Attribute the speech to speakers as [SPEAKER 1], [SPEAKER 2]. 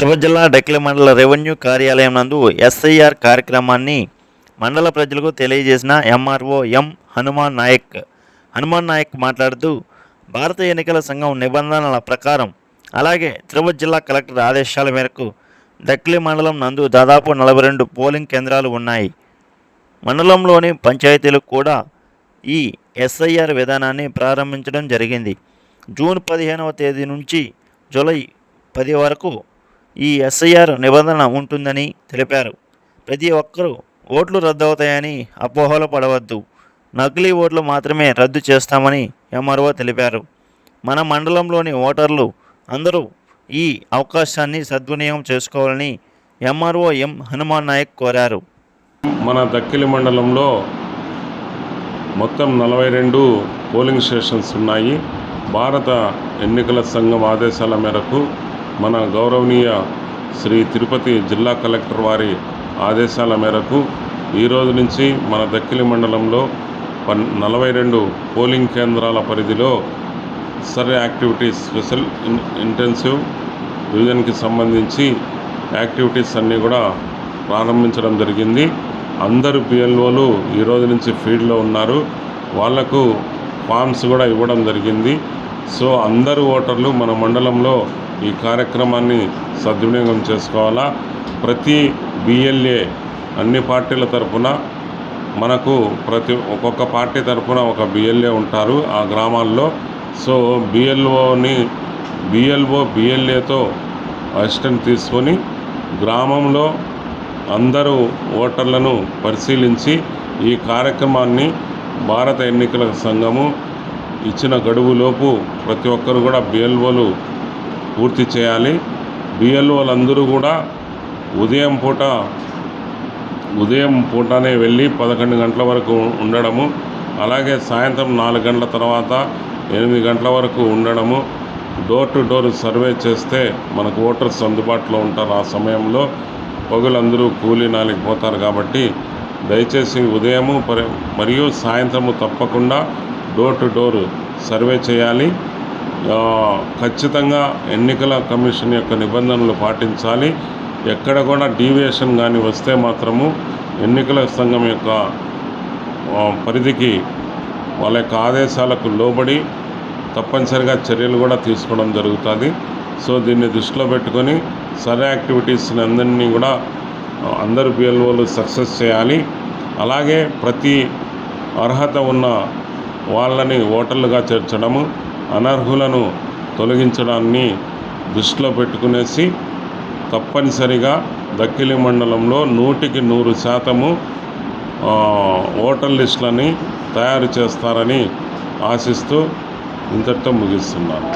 [SPEAKER 1] తిరుపతి జిల్లా డక్కిలి మండల రెవెన్యూ కార్యాలయం నందు ఎస్ఐఆర్ కార్యక్రమాన్ని మండల ప్రజలకు తెలియజేసిన ఎంఆర్ఓ ఎం హనుమాన్ నాయక్. హనుమాన్ నాయక్ మాట్లాడుతూ భారత ఎన్నికల సంఘం నిబంధనల ప్రకారం అలాగే తిరుపతి జిల్లా కలెక్టర్ ఆదేశాల మేరకు డక్కిలి మండలం నందు దాదాపు 42 పోలింగ్ కేంద్రాలు ఉన్నాయి. మండలంలోని పంచాయతీలకు కూడా ఈ ఎస్ఐఆర్ విధానాన్ని ప్రారంభించడం జరిగింది. జూన్ 15వ తేదీ నుంచి జూలై 10 వరకు ఈ ఎస్ఐఆర్ నిబంధన ఉంటుందని తెలిపారు. ప్రతి ఒక్కరూ ఓట్లు రద్దవుతాయని అపోహలు పడవద్దు, నకిలీ ఓట్లు మాత్రమే రద్దు చేస్తామని ఎంఆర్ఓ తెలిపారు. మన మండలంలోని ఓటర్లు అందరూ ఈ అవకాశాన్ని సద్వినియోగం చేసుకోవాలని ఎంఆర్ఓ ఎం హనుమాన్ నాయక్ కోరారు.
[SPEAKER 2] మన దక్కిలి మండలంలో మొత్తం 42 పోలింగ్ స్టేషన్స్ ఉన్నాయి. భారత ఎన్నికల సంఘం ఆదేశాల మేరకు మన గౌరవనీయ శ్రీ తిరుపతి జిల్లా కలెక్టర్ వారి ఆదేశాల మేరకు ఈరోజు నుంచి మన దక్కిలి మండలంలో 42 పోలింగ్ కేంద్రాల పరిధిలో సర్వే యాక్టివిటీస్ స్పెషల్ ఇంటెన్సివ్ డివిజన్కి సంబంధించి యాక్టివిటీస్ అన్నీ కూడా ప్రారంభించడం జరిగింది. అందరూ బిఎల్ఓలు ఈరోజు నుంచి ఫీల్డ్లో ఉన్నారు. వాళ్లకు ఫామ్స్ కూడా ఇవ్వడం జరిగింది. సో అందరూ ఓటర్లు మన మండలంలో ఈ కార్యక్రమాన్ని సద్వినియోగం చేసుకోవాలా. ప్రతి బిఎల్ఏ అన్ని పార్టీల తరఫున మనకు ఒక్కొక్క పార్టీ తరఫున ఒక బిఎల్ఏ ఉంటారు ఆ గ్రామాల్లో. సో బిఎల్ఓ బిఎల్ఏతో అసిస్టెంట్ తీసుకొని గ్రామంలో అందరూ ఓటర్లను పరిశీలించి ఈ కార్యక్రమాన్ని భారత ఎన్నికల సంఘము ఇచ్చిన గడువులోపు ప్రతి ఒక్కరు కూడా బిఎల్ఓలు పూర్తి చేయాలి. బిఎల్ఓలందరూ కూడా ఉదయం పూటనే వెళ్ళి 11 గంటల వరకు ఉండడము, అలాగే సాయంత్రం 4 గంటల తర్వాత 8 గంటల వరకు ఉండడము. డోర్ టు డోర్ సర్వే చేస్తే మనకు ఓటర్స్ అందుబాటులో ఉంటారు. ఆ సమయంలో పగులందరూ కూలీ నాలికి పోతారు కాబట్టి దయచేసి ఉదయము మరియు సాయంత్రము తప్పకుండా డోర్ టు డోర్ సర్వే చేయాలి. ఖచ్చితంగా ఎన్నికల కమిషన్ యొక్క నిబంధనలు పాటించాలి. ఎక్కడ కూడా డీవియేషన్ కానీ వస్తే మాత్రము ఎన్నికల సంఘం యొక్క పరిధికి వాళ్ళ యొక్క ఆదేశాలకు లోబడి తప్పనిసరిగా చర్యలు కూడా తీసుకోవడం జరుగుతుంది. సో దీన్ని దృష్టిలో పెట్టుకొని సర్వే యాక్టివిటీస్ని అందరినీ కూడా అందరు బిఎల్ఓలు సక్సెస్ చేయాలి. అలాగే ప్రతి అర్హత ఉన్న వాళ్ళని ఓటర్లుగా చేర్చడము, అనర్హులను తొలగించడాన్ని దృష్టిలో పెట్టుకునేసి తప్పనిసరిగా దక్కిలి మండలంలో 100% ఓటర్ లిస్టులని తయారు చేస్తారని ఆశిస్తూ ఇంతటితో ముగిస్తున్నాను.